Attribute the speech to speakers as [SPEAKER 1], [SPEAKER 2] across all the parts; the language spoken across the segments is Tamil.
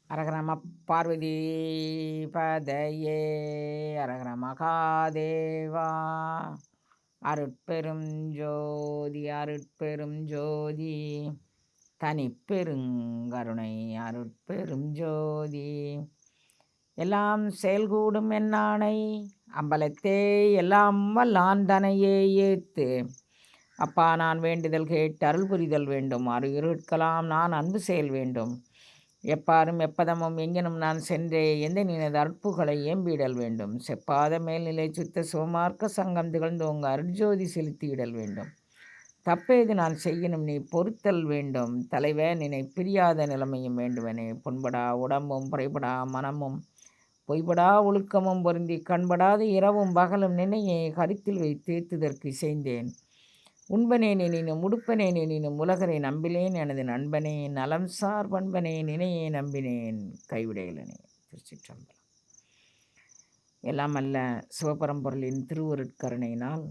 [SPEAKER 1] அரகர நம பார்வதி பதையே அரகர மகாதேவா. அருட்பெரும் ஜோதி அருட்பெரும் ஜோதி தனிப்பெருங்கருணை அருட்பெரும் ஜோதி. எல்லாம் செயல்கூடும் என்னானை அம்பலத்தே எல்லாம் வல்லாந்தனையே ஏத்து. அப்பா நான் வேண்டுதல் கேட்டு அருள் புரிதல் வேண்டும். இருட்கலாம் நான் அன்பு செயல் வேண்டும். எப்பாரும் எப்பதமும் எங்கெனும் நான் சென்றே எந்த நினது அற்புகளை ஏம்பிடல் வேண்டும். செப்பாத மேல்நிலை சுத்த சிவமார்க்க சங்கம் திகழ்ந்தோங்க அருட்ஜோதி செலுத்திவிடல் வேண்டும். தப்பேது நான் செய்யணும் நீ பொறுத்தல் வேண்டும். தலைவ நினை பிரியாத நிலைமையும் வேண்டுவனே. புண்படா உடம்பும் புறைபடா மனமும் பொய்படா ஒழுக்கமும் பொருந்தி கண்படாத இரவும் பகலும் நினையை கருத்தில் வைத்து ஏத்துதற்கு இசைந்தேன். உண்பனேன் எனினும் உடுப்பனேன் எனினும் உலகரை நம்பினேன் எனது நண்பனே. நலம் சார் பண்பனே நினையே நம்பினேன் கைவிடையிலனே. திருச்சிற்றம்பலம். எல்லாம் அல்ல சிவபரம்பொருளின் திருவருட்கருணையினால்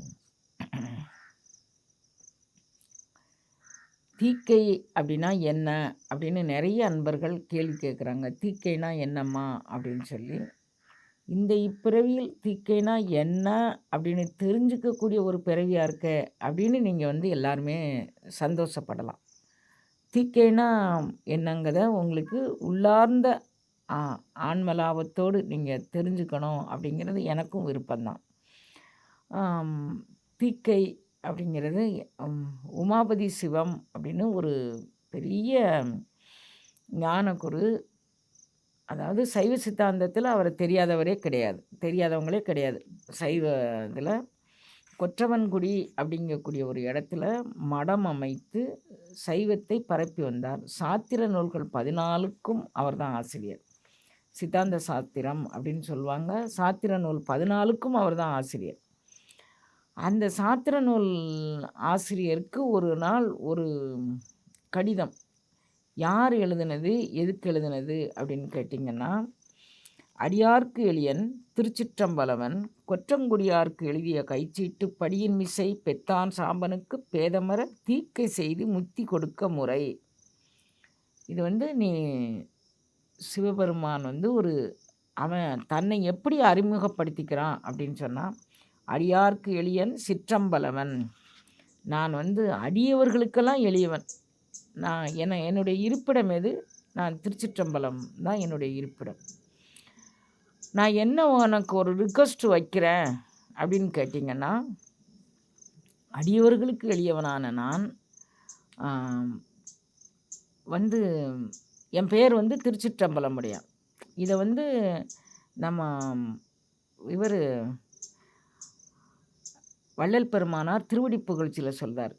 [SPEAKER 1] தீக்கை அப்படின்னா என்ன அப்படின்னு நிறைய அன்பர்கள் கேள்வி கேட்குறாங்க. தீக்கைனா என்னம்மா அப்படின்னு சொல்லி. இந்த இப்பிறவியில் தீக்கைனா என்ன அப்படின்னு தெரிஞ்சுக்கக்கூடிய ஒரு பிறவியாக இருக்க அப்படின்னு நீங்கள் எல்லாருமே சந்தோஷப்படலாம். தீக்கைனா என்னங்கிறத உங்களுக்கு உள்ளார்ந்த ஆன்மலாபத்தோடு நீங்கள் தெரிஞ்சுக்கணும் அப்படிங்கிறது எனக்கும் விருப்பம்தான். தீக்கை அப்படிங்கிறது உமாபதி சிவம் அப்படின்னு ஒரு பெரிய ஞானகுரு. அதாவது சைவ சித்தாந்தத்தில் அவரை தெரியாதவங்களே கிடையாது. சைவ இதில் கொற்றவன்குடி அப்படிங்கக்கூடிய ஒரு இடத்துல மடம் அமைத்து சைவத்தை பரப்பி வந்தார். சாத்திர நூல்கள் 14க்கும் அவர் தான் ஆசிரியர். சித்தாந்த சாத்திரம் அப்படின்னு சொல்லுவாங்க. சாத்திர நூல் 14க்கும் அவர் தான் ஆசிரியர். அந்த சாத்திர நூல் ஆசிரியருக்கு ஒரு நாள் ஒரு கடிதம். யார் எழுதுனது, எதுக்கு எழுதுனது அப்படின்னு கேட்டிங்கன்னா, அடியார்க்கு எளியன் திருச்சிற்றம்பலவன் கொற்றங்குடியார்க்கு எழுதிய கைச்சீட்டு படியின் மிசை பெத்தான் சாம்பனுக்கு பேதமர தீக்கை செய்து முத்தி கொடுக்க முறை. இது நீ சிவபெருமான் அவன் தன்னை எப்படி அறிமுகப்படுத்திக்கிறான் அப்படின்னு சொன்னால், அடியார்க்கு எளியன் சிற்றம்பலவன். நான் அடியவர்களுக்கெல்லாம் எளியவன். நான் என்னுடைய இருப்பிடம் எது? நான் திருச்சிற்றம்பலம் தான் என்னுடைய இருப்பிடம். நான் என்ன உனக்கு ஒரு ரிக்வஸ்ட் வைக்கிறேன் அப்படின்னு கேட்டிங்கன்னா, அடியவர்களுக்கு எளியவனான நான் என் பெயர் திருச்சிற்றம்பலமுடையான். இதை நம்ம இவர் வள்ளல் பெருமானார் திருவடி புகழ்ச்சியில் சொல்றார்.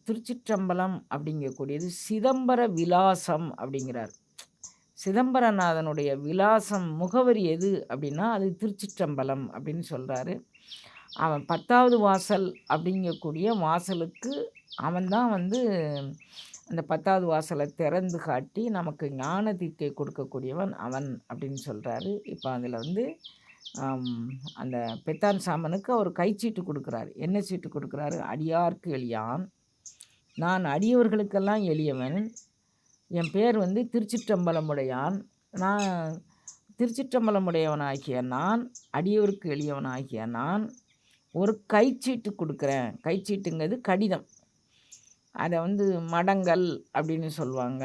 [SPEAKER 1] திருச்சிற்றம்பலம் அப்படிங்கக்கூடியது சிதம்பர விலாசம் அப்படிங்கிறார். சிதம்பரநாதனுடைய விலாசம் முகவரி எது அப்படின்னா அது திருச்சிற்றம்பலம் அப்படின்னு சொல்கிறாரு. அவன் 10வது வாசல் அப்படிங்கக்கூடிய வாசலுக்கு அவன்தான் அந்த 10வது வாசலை திறந்து காட்டி நமக்கு ஞான தீக்கை கொடுக்கக்கூடியவன் அவன் அப்படின்னு சொல்கிறாரு. இப்போ அதில் அந்த பெத்தான் சாமனுக்கு அவர் கைச்சீட்டு கொடுக்குறாரு. என்ன சீட்டு கொடுக்குறாரு? அடியார்க்கு எளியான், நான் அடியவர்களுக்கெல்லாம் எளியவன். என் பேர் திருச்சிற்றம்பலமுடையான். நான் திருச்சிற்றம்பலமுடையவனாகிய நான், அடியவருக்கு எளியவனாகிய நான் ஒரு கைச்சீட்டு கொடுக்குறேன். கைச்சீட்டுங்கிறது கடிதம். அதை மடங்கள் அப்படின்னு சொல்லுவாங்க,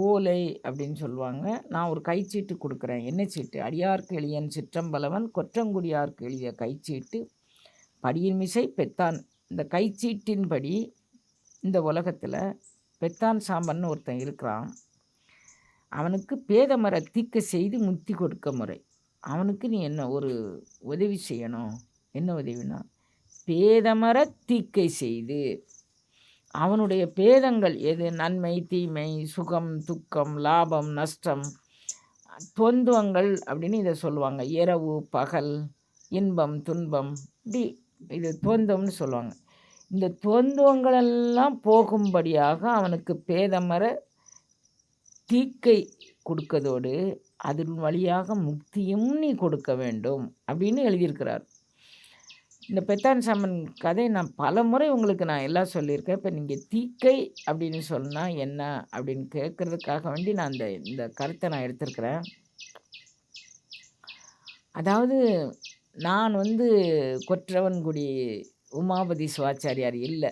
[SPEAKER 1] ஓலை அப்படின்னு சொல்லுவாங்க. நான் ஒரு கைச்சீட்டு கொடுக்குறேன். என்ன சீட்டு? அடியார்க்கு எளியன் சிற்றம்பலவன் கொற்றங்குடியார்க்கு எளிய கைச்சீட்டு படியின் மிசை பெத்தான். இந்த கைச்சீட்டின்படி இந்த உலகத்தில் பெத்தான் சாம்பன் ஒருத்தன் இருக்கிறான். அவனுக்கு பேதமர தீக்க செய்து முத்தி கொடுக்க முறை. அவனுக்கு நீ என்ன ஒரு உதவி செய்யணும். என்ன உதவினா, பேதமர தீக்கை செய்து அவனுடைய பேதங்கள் எது? நன்மை தீமை, சுகம் துக்கம், லாபம் நஷ்டம், துவந்துவங்கள் அப்படின்னு இதை சொல்லுவாங்க. இரவு பகல், இன்பம் துன்பம், இப்படி இது துவந்தம்னு சொல்லுவாங்க. இந்த துவந்துவங்களெல்லாம் போகும்படியாக அவனுக்கு பேதமர தீக்கை கொடுக்கதோடு அதன் வழியாக முக்தியும் நீ கொடுக்க வேண்டும் அப்படின்னு எழுதியிருக்கிறார். இந்த பெத்தான் சாமன் கதையை நான் பலமுறை உங்களுக்கு நான் எல்லாம் சொல்லியிருக்கேன். இப்ப நீங்க தீக்கை அப்படின்னு சொன்னா என்ன அப்படின்னு கேட்கறதுக்காக வேண்டி நான் இந்த கருத்தை நான் எடுத்திருக்கிறேன். அதாவது நான் வந்து கொற்றவன்குடி உமாபதி சிவாச்சாரியார் இல்ல.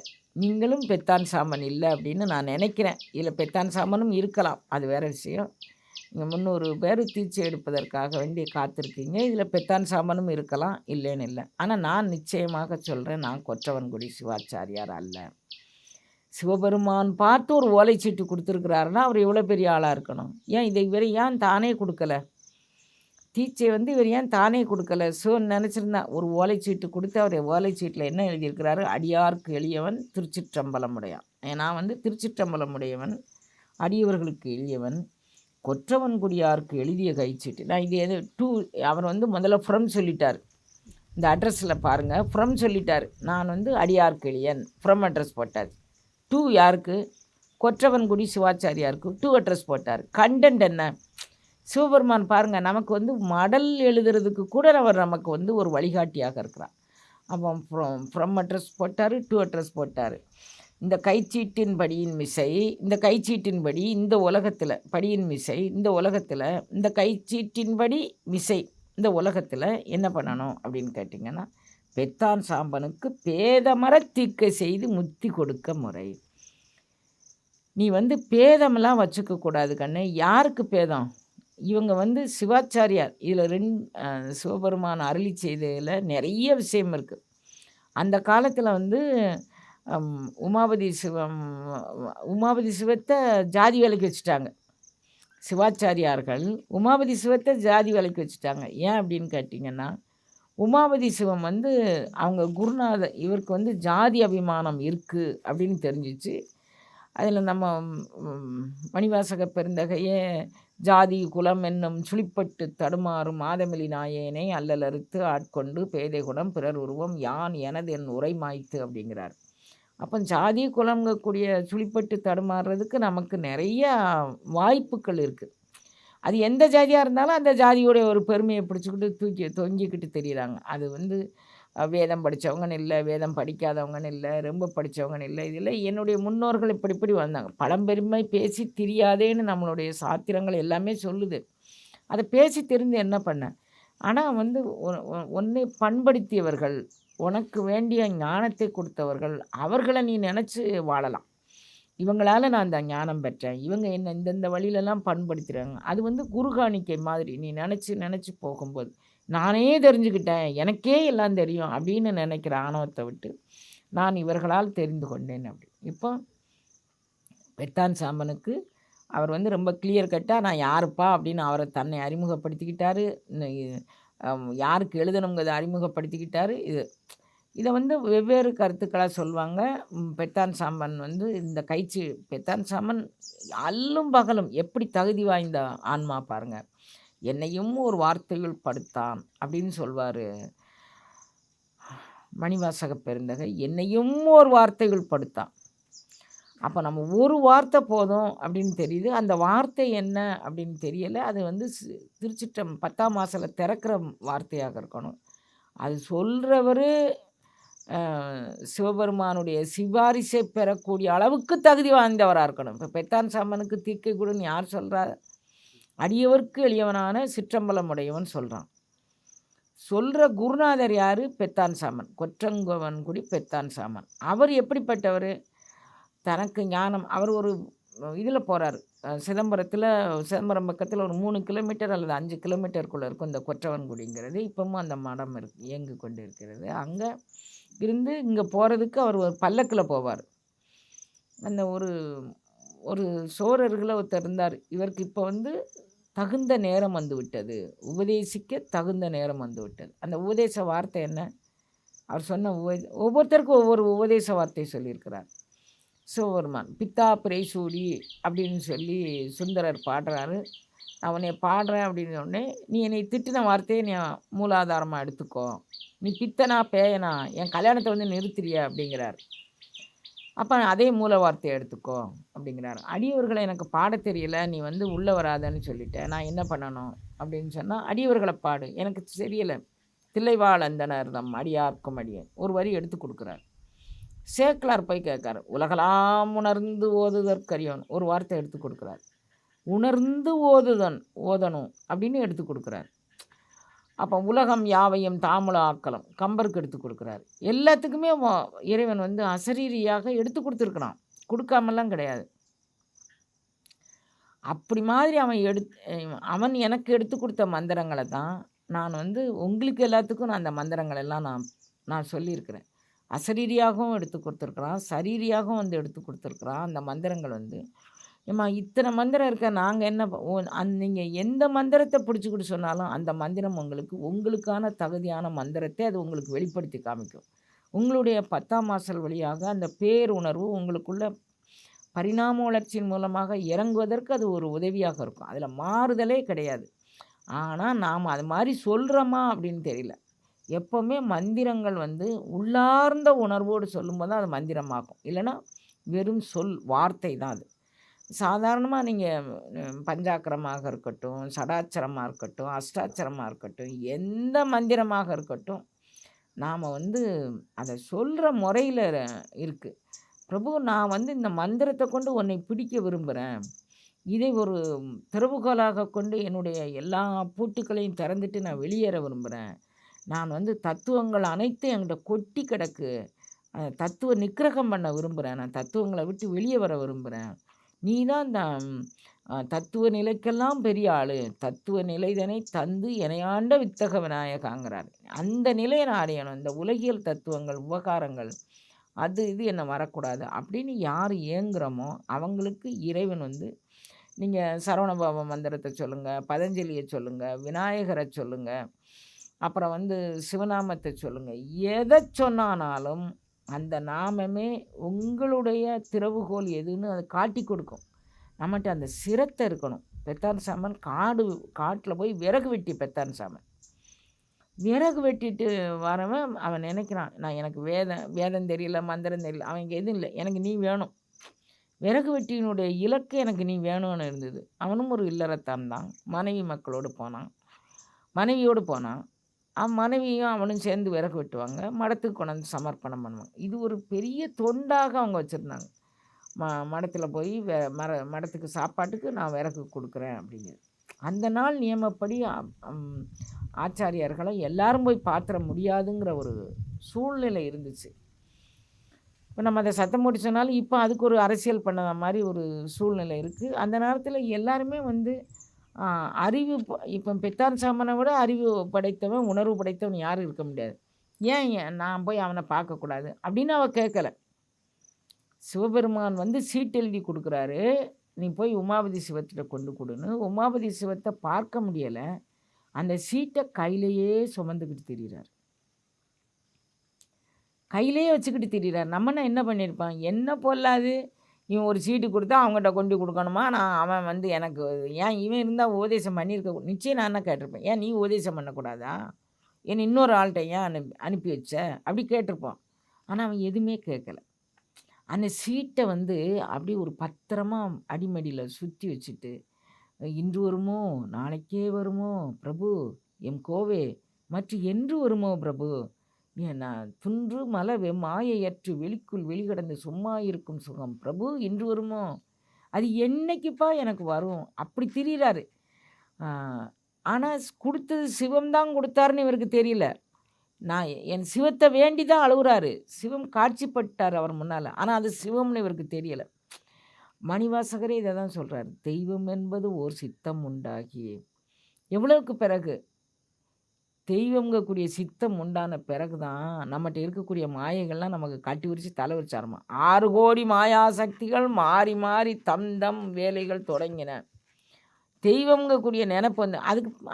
[SPEAKER 1] நீங்களும் பெத்தான் சாமன் இல்ல அப்படின்னு நான் நினைக்கிறேன். இதுல பெத்தான் சாமனும் இருக்கலாம். அது வேற விஷயம். நீங்க 300 பேர் தீட்சை எடுப்பதற்காக வேண்டி காத்திருக்கீங்க. இதுல பெத்தான் சாமனும் இருக்கலாம், இல்லைன்னு இல்ல. ஆனா நான் நிச்சயமாக சொல்றேன், நான் கொற்றவன்குடி சிவாச்சாரியார் அல்ல. சிவபெருமான் பார்த்து ஒரு ஓலைச்சீட்டு குடுத்துருக்கிறாருன்னா, அவர் எவ்வளோ பெரிய ஆளா இருக்கணும்? ஏன் இதை இவர் ஏன் தானே குடுக்கல? தீட்சை வந்து இவர் ஏன் தானே குடுக்கல? சிவன் நினச்சிருந்தா ஒரு ஓலைச்சீட்டு குடுத்து, அவர் ஓலைச்சீட்டில் என்ன எழுதியிருக்கிறாரு? அடியார்க்கு எளியவன் திருச்சிற்றம்பலம் உடையான். நான் வந்து திருச்சிற்றம்பலம் உடையவன், அடியவர்களுக்கு எளியவன், கொற்றவன்குடியாருக்கு எழுதிய கைச்சீட்டு. நான் இது எது அவர் வந்து முதல்ல ஃப்ரம் சொல்லிட்டார். இந்த அட்ரஸில் பாருங்கள், ஃப்ரம் சொல்லிட்டார். நான் வந்து அடியார்க்கு எளியன், ஃப்ரம் அட்ரஸ் போட்டார். யாருக்கு? கொற்றவன்குடி சிவாச்சாரியாருக்கு அட்ரஸ் போட்டார். கண்டென்ட் என்ன? சிவபெருமான் பாருங்கள், நமக்கு வந்து மடல் எழுதுறதுக்கு கூட அவர் நமக்கு வந்து ஒரு வழிகாட்டியாக இருக்கிறார். அப்போ ஃப்ரம் அட்ரஸ் போட்டார், அட்ரஸ் போட்டார். இந்த கைச்சீட்டின் படியின் மிசை, இந்த கைச்சீட்டின்படி இந்த உலகத்தில் படியின் மிசை, இந்த உலகத்தில் இந்த கைச்சீட்டின்படி மிசை இந்த உலகத்தில் என்ன பண்ணணும் அப்படின்னு கேட்டிங்கன்னா, பெத்தான் சாம்பனுக்கு பேதமர தீக்கை செய்து முத்தி கொடுக்க முறை. நீ வந்து பேதமெல்லாம் வச்சுக்கக்கூடாது கண்ணு. யாருக்கு பேதம்? இவங்க வந்து சிவாச்சாரியார். இதில் சிவபெருமான் அருளி செய்ததில் நிறைய விஷயம் இருக்குது. அந்த காலத்தில் வந்து உமாபதி சிவத்தை ஜாதி வேலைக்கு வச்சுட்டாங்க. சிவாச்சாரியார்கள் உமாபதி சிவத்தை ஜாதி வேலைக்கு வச்சுட்டாங்க. ஏன் அப்படின்னு கேட்டிங்கன்னா, உமாபதி சிவம் வந்து அவங்க குருநாதர், இவருக்கு வந்து ஜாதி அபிமானம் இருக்குது அப்படின்னு தெரிஞ்சிச்சு. அதில் நம்ம மணிவாசக பெருந்தகையே, ஜாதி குலம் என்னும் சுழிப்பட்டு தடுமாறும் மாதமிலி நாயேனை அல்லலறுத்து ஆட்கொண்டு பேதை குணம் பிறர் உருவம் யான் எனது என் உரை மாய்த்து அப்படிங்கிறார். அப்போ ஜாதி குலங்கக்கூடிய சுழிப்பட்டு தடுமாறுறதுக்கு நமக்கு நிறைய வாய்ப்புகள் இருக்குது. அது எந்த ஜாதியாக இருந்தாலும் அந்த ஜாதியோடைய ஒரு பெருமையை பிடிச்சிக்கிட்டு தொங்கிக்கிட்டு தெரியுறாங்க. அது வந்து வேதம் படித்தவங்கன்னு இல்லை, வேதம் படிக்காதவங்கன்னு இல்லை, ரொம்ப படித்தவங்கன்னு இல்லை. இதில் என்னுடைய முன்னோர்கள் இப்படி வந்தாங்க. பழம்பெருமை பேசி தெரியாதேன்னு நம்மளுடைய சாத்திரங்கள் எல்லாமே சொல்லுது. அதை பேசி தெரிந்து என்ன பண்ண? ஆனால் வந்து உன்னை பண்படுத்தியவர்கள், உனக்கு வேண்டிய ஞானத்தை கொடுத்தவர்கள், அவர்களை நீ நினச்சி வாழலாம். இவங்களால் நான் அந்த ஞானம் பெற்றேன், இவங்க என்ன இந்தந்த வழியிலலாம் பண்படுத்துகிறாங்க. அது வந்து குரு காணிக்கை மாதிரி நீ நினச்சி போகும்போது, நானே தெரிஞ்சுக்கிட்டேன், எனக்கே எல்லாம் தெரியும் அப்படின்னு நினைக்கிற ஆணவத்தை விட்டு, நான் இவர்களால் தெரிந்து கொண்டேன் அப்படி. இப்போ பெத்தான் சாம்பனுக்கு அவர் வந்து ரொம்ப கிளியர் கட்டாக நான் யாருப்பா அப்படின்னு அவரை தன்னை அறிமுகப்படுத்திக்கிட்டாரு. யாருக்கு எழுதணுங்கிறத அறிமுகப்படுத்திக்கிட்டாரு. இதை வந்து வெவ்வேறு கருத்துக்களாக சொல்லுவாங்க. பெத்தான் சாம்பன் வந்து இந்த பெத்தான் சாம்பன் அல்லும் பகலும் எப்படி தகுதி வாய்ந்த ஆன்மா பாருங்கள். என்னையும் ஒரு வார்த்தையுள் படுத்தான் அப்படின்னு சொல்வார் மணிவாசக பெருந்தகை. என்னையும் ஒரு வார்த்தையுள் படுத்தான். அப்போ நம்ம ஒரு வார்த்தை போதும் அப்படின்னு தெரியுது. அந்த வார்த்தை என்ன அப்படின்னு தெரியலை. அது வந்து திருச்சிற்றம் 10ஆம் மாசில் திறக்கிற வார்த்தையாக இருக்கணும். அது சொல்கிறவர் சிவபெருமானுடைய சிபாரிசை பெறக்கூடிய அளவுக்கு தகுதி வாய்ந்தவராக இருக்கணும். இப்போ பெத்தான் சாம்பனுக்கு தீக்கை கூடன்னு யார் சொல்கிறா? அடியவர்க்கு எளியவனான சிற்றம்பலம் உடையவன் சொல்கிறான். சொல்கிற குருநாதர் யார்? பெத்தான் சாமன், கொற்றங்கவன்குடி பெத்தான் சாமன். அவர் எப்படிப்பட்டவர்? தனக்கு ஞானம். அவர் ஒரு இதில் போகிறார், சிதம்பரம் பக்கத்தில் ஒரு 3 கிலோமீட்டர் அல்லது 5 கிலோமீட்டருக்குள்ளே இருக்கும் இந்த கொற்றவன்குடிங்கிறது. இப்போவும் அந்த மடம் இயங்கி கொண்டு இருக்கிறது. அங்கே இருந்து இங்கே போகிறதுக்கு அவர் ஒரு பல்லக்கில் போவார். அந்த ஒரு சோழர்களை ஒருத்தர் இருந்தார். இவருக்கு இப்போ வந்து தகுந்த நேரம் வந்து விட்டது, உபதேசிக்க தகுந்த நேரம் வந்து விட்டது. அந்த உபதேச வார்த்தை என்ன? அவர் சொன்ன ஒவ்வொருத்தருக்கும் ஒவ்வொரு உபதேச வார்த்தை சொல்லியிருக்கிறார். சிவபெருமான் பித்தா பிரேசூடி அப்படின்னு சொல்லி சுந்தரர் பாடுறாரு. நான் உன்னை பாடுறேன் அப்படின்னு உடனே, நீ என்னை திட்டின வார்த்தையை நீ மூலாதாரமாக எடுத்துக்கோ, நீ பித்தனா பேயனா என் கல்யாணத்தை வந்து நிறுத்துறிய அப்படிங்கிறார். அப்போ அதே மூல வார்த்தையை எடுத்துக்கோ அப்படிங்கிறார். அடியவர்களை எனக்கு பாட தெரியல, நீ வந்து உள்ளே வராதன்னு சொல்லிட்டேன், நான் என்ன பண்ணணும் அப்படின்னு சொன்னால், அடியவர்களை பாடு, எனக்கு தெரியலை, தில்லைவாழந்தனர் தம் அடியார்க்கும் அடியேன் ஒரு வரி எடுத்து கொடுக்குறார். சேக்கிலார் போய் கேட்காரு, உலகலாம் உணர்ந்து ஓதுதற்கரியவன் ஒரு வார்த்தை எடுத்து கொடுக்குறார். உணர்ந்து ஓதணும் அப்படின்னு எடுத்து கொடுக்குறார். அப்போ உலகம் யாவையும் தாமுல ஆக்கலம் கம்பருக்கு எடுத்து கொடுக்குறாரு. எல்லாத்துக்குமே இறைவன் வந்து அசரீரியாக எடுத்து கொடுத்துருக்கிறான், கொடுக்காமலாம் கிடையாது. அப்படி மாதிரி அவன் எனக்கு எடுத்து கொடுத்த மந்திரங்களை தான் நான் வந்து உங்களுக்கு எல்லாத்துக்கும் நான் அந்த மந்திரங்கள் எல்லாம் நான் சொல்லியிருக்கிறேன். அசரீரியாகவும் எடுத்து கொடுத்துருக்குறான், சரீரியாகவும் வந்து எடுத்து கொடுத்துருக்குறான். அந்த மந்திரங்கள் வந்து ஏம்மா இத்தனை மந்திரம் இருக்க, நாங்கள் என்ன நீங்கள் எந்த மந்திரத்தை பிடிச்சிக்கிட்டு சொன்னாலும் அந்த மந்திரம் உங்களுக்கான தகுதியான மந்திரத்தை அது உங்களுக்கு வெளிப்படுத்தி காமிக்கும். உங்களுடைய 10ஆம் வாசல் வழியாக அந்த பேருணர்வு உங்களுக்குள்ள பரிணாம வளர்ச்சியின் மூலமாக இறங்குவதற்கு அது ஒரு உதவியாக இருக்கும். அதில் மாறுதலே கிடையாது. ஆனால் நாம் அது மாதிரி சொல்கிறோமா அப்படின்னு தெரியல. எப்போவுமே மந்திரங்கள் வந்து உள்ளார்ந்த உணர்வோடு சொல்லும்போது தான் அது மந்திரமாகும். இல்லைன்னா வெறும் வார்த்தை தான் அது. சாதாரணமாக நீங்கள் பஞ்சாக்கரமாக இருக்கட்டும், சடாச்சரமாக இருக்கட்டும், அஷ்டாச்சரமாக இருக்கட்டும், எந்த மந்திரமாக இருக்கட்டும், நாம் வந்து அதை சொல்கிற முறையில் இருக்குது. பிரபு, நான் வந்து இந்த மந்திரத்தை கொண்டு உன்னை பிடிக்க விரும்புகிறேன், இதை ஒரு திறவுகோலாக கொண்டு என்னுடைய எல்லா பூட்டுக்களையும் திறந்துட்டு நான் வெளியேற விரும்புகிறேன். நான் வந்து தத்துவங்கள் அனைத்தும் என்கிட்ட கொட்டி கிடக்கு, தத்துவ நிக்கிரகம் பண்ண விரும்புகிறேன், நான் தத்துவங்களை விட்டு வெளியே வர விரும்புகிறேன். நீ தான் இந்த தத்துவ நிலைக்கெல்லாம் பெரிய ஆள், தத்துவ நிலைதனை தந்து இணையாண்ட வித்தக விநாயகாங்கிறார். அந்த நிலையை நான் அடையணும். இந்த உலகியல் தத்துவங்கள் உபகாரங்கள் அது இது என்ன வரக்கூடாது அப்படின்னு யார் ஏங்குறோமோ அவங்களுக்கு இறைவன் வந்து நீங்கள் சரவணபவ மந்திரத்தை சொல்லுங்கள், பதஞ்சலியை சொல்லுங்கள், விநாயகரை சொல்லுங்கள், அப்புறம் வந்து சிவநாமத்தை சொல்லுங்கள், எதை சொன்னானாலும் அந்த நாமமே உங்களுடைய திறவுகோல் எதுன்னு அதை காட்டி கொடுக்கும். நம்மகிட்ட அந்த சிரத்தை இருக்கணும். பெத்தான் சாமன் காட்டில் போய் விறகு வெட்டி பெத்தான் சாமன் விறகு வெட்டிட்டு வரவன் அவன் நினைக்கிறான், நான் எனக்கு வேதம் தெரியல, மந்திரம் தெரியல, அவன் இங்கே எதுவும் இல்லை, எனக்கு நீ வேணும். விறகு வெட்டியினுடைய இலக்கு எனக்கு நீ வேணும்னு இருந்தது. அவனும் ஒரு இல்லறத்தான் தான். மனைவியோடு போனான். மனைவியும் அவனும் சேர்ந்து விறகு வெட்டுவாங்க, மடத்துக்கு கொண்டாந்து சமர்ப்பணம் பண்ணுவாங்க. இது ஒரு பெரிய தொண்டாக அவங்க வச்சுருந்தாங்க. மடத்தில் போய் மடத்துக்கு சாப்பாட்டுக்கு நான் விறகு கொடுக்குறேன் அப்படிங்கிறது. அந்த நாள் நியமப்படி ஆச்சாரியார்களை எல்லாரும் போய் பாத்திர முடியாதுங்கிற ஒரு சூழ்நிலை இருந்துச்சு. இப்போ நம்ம அதை சத்தம் போட்டு சொன்னாலும் இப்போ அதுக்கு ஒரு அரசியல் பண்ண மாதிரி ஒரு சூழ்நிலை இருக்குது. அந்த நேரத்தில் எல்லாருமே வந்து அறிவு, இப்போ பெத்தான் சாமனை விட அறிவு படைத்தவன், உணர்வு படைத்தவன் யாரும் இருக்க முடியாது. ஏன் நான் போய் அவனை பார்க்கக்கூடாது அப்படின்னு அவள் கேட்கலை. சிவபெருமான் வந்து சீட்டு எழுதி கொடுக்குறாரு, நீ போய் உமாபதி சிவத்திட்ட கொண்டு கொடுன்னு. உமாபதி சிவத்தை பார்க்க முடியலை, அந்த சீட்டை கையிலையே சுமந்துக்கிட்டு திரிகிறார், கையிலேயே வச்சுக்கிட்டு திரிகிறார். நம்மனா என்ன பண்ணியிருப்பான், என்ன பொல்லாது இவன் ஒரு சீட்டு கொடுத்தா அவங்ககிட்ட கொண்டு கொடுக்கணுமா, அவன் வந்து எனக்கு ஏன் இவன் இருந்தால் உபதேசம் பண்ணியிருக்க, நிச்சயம் நான் என்ன கேட்டிருப்பேன், ஏன் நீ உபதேசம் பண்ணக்கூடாதா, ஏன் இன்னொரு ஆள்கிட்ட ஏன் அனுப்பி வச்ச அப்படி கேட்டிருப்பான். ஆனால் அவன் எதுவுமே கேட்கலை. அந்த சீட்டை வந்து அப்படி ஒரு பத்திரமா அடிமடியில் சுற்றி வச்சுட்டு, இன்று வருமோ நாளைக்கே வருமோ பிரபு எம் கோவே, மற்றும் என்று வருமோ பிரபு, நான் துன்று மல மாயையற்று வெளிக்குள் வெளிகடந்து சும்மா இருக்கும் சுகம் பிரபு, இன்று வருமோ, அது என்னைக்குப்பா எனக்கு வரும் அப்படி திரிகிறாரு. ஆனால் கொடுத்தது சிவம்தான் கொடுத்தாருன்னு இவருக்கு தெரியல. நான் என் சிவத்தை வேண்டி தான் அழுகுறாரு, சிவம் காட்சிப்பட்டார் அவர் முன்னால், ஆனால் அது சிவம்னு இவருக்கு தெரியலை. மணிவாசகரே இதை தான் சொல்கிறார், தெய்வம் என்பது ஓர் சித்தம் உண்டாகி, எவ்வளவுக்கு பிறகு தெய்வங்கக்கூடிய சித்தம் உண்டான பிறகு தான் நம்மகிட்ட இருக்கக்கூடிய மாயைகள்லாம் நமக்கு கட்டி விரித்து தலை வச்சாருமா. 6 கோடி மாயா சக்திகள் மாறி மாறி தம் வேலைகள் தொடங்கின. தெய்வங்கக்கூடிய நினைப்பு வந்து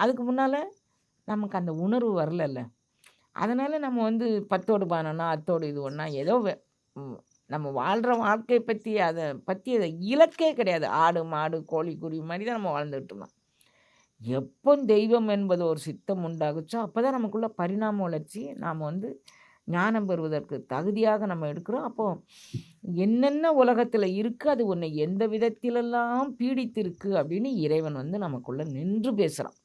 [SPEAKER 1] அதுக்கு முன்னால் நமக்கு அந்த உணர்வு வரலல்ல. அதனால் நம்ம வந்து 10ஓடு 11 அத்தோடு இது ஒன்றா ஏதோ நம்ம வாழ்கிற வாழ்க்கை பற்றி அதை இலக்கே கிடையாது. ஆடு மாடு கோழி குருவி மாதிரி தான் நம்ம வாழ்ந்துகிட்டு இருந்தோம். எப்போ தெய்வம் என்பது ஒரு சித்தம் உண்டாகுச்சோ அப்போ தான் நமக்குள்ள பரிணாம வளர்ச்சி, நாம் வந்து ஞானம் பெறுவதற்கு தகுதியாக நம்ம எடுக்கிறோம். அப்போது என்னென்ன உலகத்தில் இருக்குது, அது உன்னை எந்த விதத்திலெல்லாம் பீடித்திருக்கு அப்படின்னு இறைவன் வந்து நமக்குள்ளே நின்று பேசுகிறான்.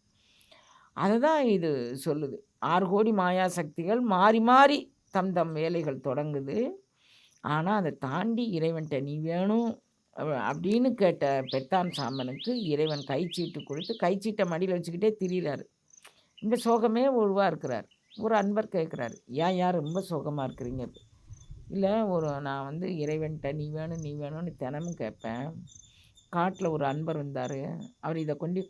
[SPEAKER 1] அதை தான் இது சொல்லுது. 6 கோடி மாயா சக்திகள் மாறி மாறி தம் தம் வேலைகள் தொடங்குது. ஆனால் அதை தாண்டி இறைவன்கிட்ட நீ வேணும் அப்படின்னு கேட்ட பெத்தான் சாம்பனுக்கு இறைவன் கைச்சீட்டு கொடுத்து கைச்சீட்டை மடியில் வச்சுக்கிட்டே திரியிறாரு. இந்த சோகமே உருவாக இருக்கிறார். ஒரு அன்பர் கேட்குறாரு, ஏன் ரொம்ப சோகமாக இருக்கிறீங்க? இல்லை, நான் வந்து இறைவன்கிட்ட நீ வேணும் நீ வேணும்னு தினமும் கேட்பேன். காட்டில் ஒரு அன்பர் வந்தார். அவர் இதை கொண்டு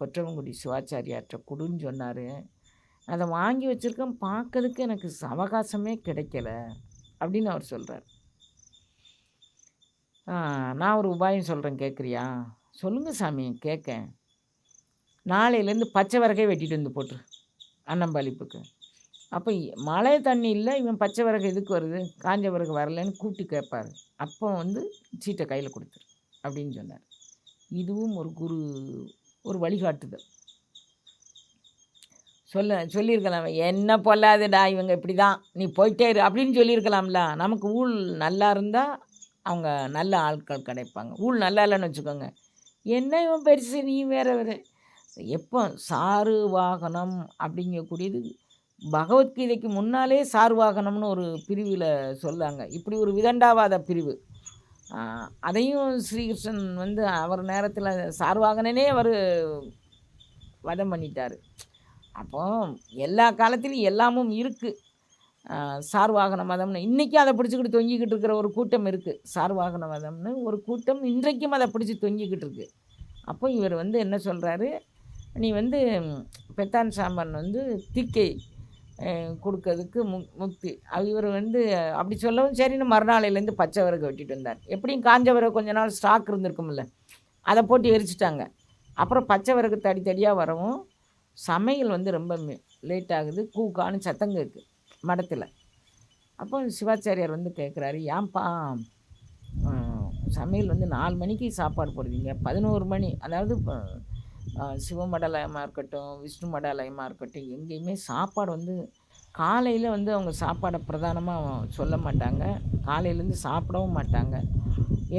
[SPEAKER 1] கொற்றவங்குடி சிவாச்சாரியார்கிட்ட கொடுன்னு சொன்னார். அதை வாங்கி வச்சுருக்கேன், பார்க்கறதுக்கு எனக்கு அவகாசமே கிடைக்கல அப்படின்னு அவர் சொல்கிறார். நான் ஒரு உபாயம் சொல்கிறேன், கேட்குறியா? சொல்லுங்கள் சாமி, கேட்கேன். நாளையிலேருந்து பச்சை விறகே வெட்டிட்டு வந்து போட்டுரு அன்னம்பாளிப்புக்கு. அப்போ மழை தண்ணி இல்லை, இவன் பச்சை விறகு எதுக்கு வருது, காஞ்ச விறகு வரலன்னு கூப்பிட்டு கேட்பார். அப்போ வந்து சீட்டை கையில் கொடுத்துரு அப்படின்னு சொன்னார். இதுவும் ஒரு வழிகாட்டுதல். சொல்லியிருக்கலாம், என்ன பொல்லாதுடா இவங்க இப்படி தான், நீ போயிட்டே இரு அப்படின்னு சொல்லியிருக்கலாம்ல. நமக்கு ஊழ் நல்லா இருந்தால் அவங்க நல்ல ஆட்கள் கிடைப்பாங்க. ஊழ் நல்லா இல்லைன்னு வச்சுக்கோங்க, என்ன இவன் பெருசு, நீ வேறு வேறு. எப்போ சாறு வாகனம் அப்படிங்கக்கூடியது பகவத்கீதைக்கு முன்னாலே சாறு வாகனம்னு ஒரு பிரிவில் சொல்லாங்க. இப்படி ஒரு விதண்டாவாத பிரிவு. அதையும் ஸ்ரீகிருஷ்ணன் வந்து அவர் நேரத்தில் சார்வாகனே அவர் வதம் பண்ணிட்டார். அப்போ எல்லா காலத்திலையும் எல்லாமும் இருக்குது. சார்வாகன மதம்னு இன்றைக்கும் அதை பிடிச்சிக்கிட்டு தொங்கிக்கிட்டு இருக்கிற ஒரு கூட்டம் இருக்குது. சார்வாகன மதம்னு ஒரு கூட்டம் இன்றைக்கும் அதை பிடிச்சி தொங்கிக்கிட்டு இருக்கு. அப்போ இவர் வந்து என்ன சொல்கிறாரு, நீ வந்து பெத்தான் சாம்பன் வந்து தீக்கை கொடுக்கறதுக்கு முக்தி. இவர் வந்து அப்படி சொல்லவும் சரின்னு மறுநாளையிலேருந்து பச்சை விறகு வெட்டிட்டு வந்தார். எப்படியும் காஞ்ச விறகு கொஞ்ச நாள் ஸ்டாக் இருந்திருக்கும்ல, அதை போட்டு எரிச்சிட்டாங்க. அப்புறம் பச்சை விறகு தடி தடியாக வரவும் சமையல் வந்து ரொம்ப லேட் ஆகுது, கூக்கான்னு சத்தம் கேட்குது மடத்தில். அப்போ சிவாச்சாரியார் வந்து கேட்குறாரு, ஏன்பா சமையல் வந்து 4 மணிக்கு சாப்பாடு போடுவீங்க, 11 மணி, அதாவது சிவமடாலயமாக இருக்கட்டும் விஷ்ணு மடாலயமாக இருக்கட்டும், எங்கேயுமே சாப்பாடு வந்து காலையில் வந்து அவங்க சாப்பாடை பிரதானமாக சொல்ல மாட்டாங்க, காலையிலேருந்து சாப்பிடவும் மாட்டாங்க.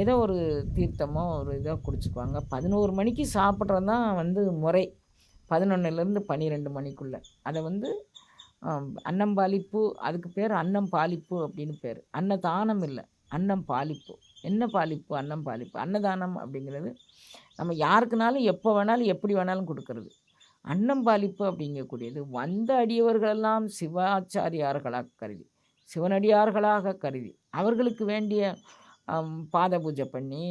[SPEAKER 1] ஏதோ ஒரு தீர்த்தமோ ஒரு இதோ குடிச்சுக்குவாங்க. 11 மணிக்கு சாப்பிட்றது தான் வந்து முறை, 11லேருந்து 12 மணிக்குள்ளே. அதை வந்து அன்னம் பாலிப்பு, அதுக்கு பேர் அன்னம் பாலிப்பு அப்படின்னு பேர். அன்னதானம் இல்லை, அன்னம் பாலிப்பு. என்ன பாலிப்பு? அன்னம் பாலிப்பு. அன்னதானம் அப்படிங்கிறது நம்ம யாருக்குனாலும் எப்போ வேணாலும் எப்படி வேணாலும் கொடுக்கறது. அன்னம் பாலிப்பு அப்படிங்கக்கூடியது வந்த அடியவர்களெல்லாம் சிவாச்சாரியார்களாக கருதி, சிவனடியார்களாக கருதி, அவர்களுக்கு வேண்டிய பாத பூஜை பண்ணி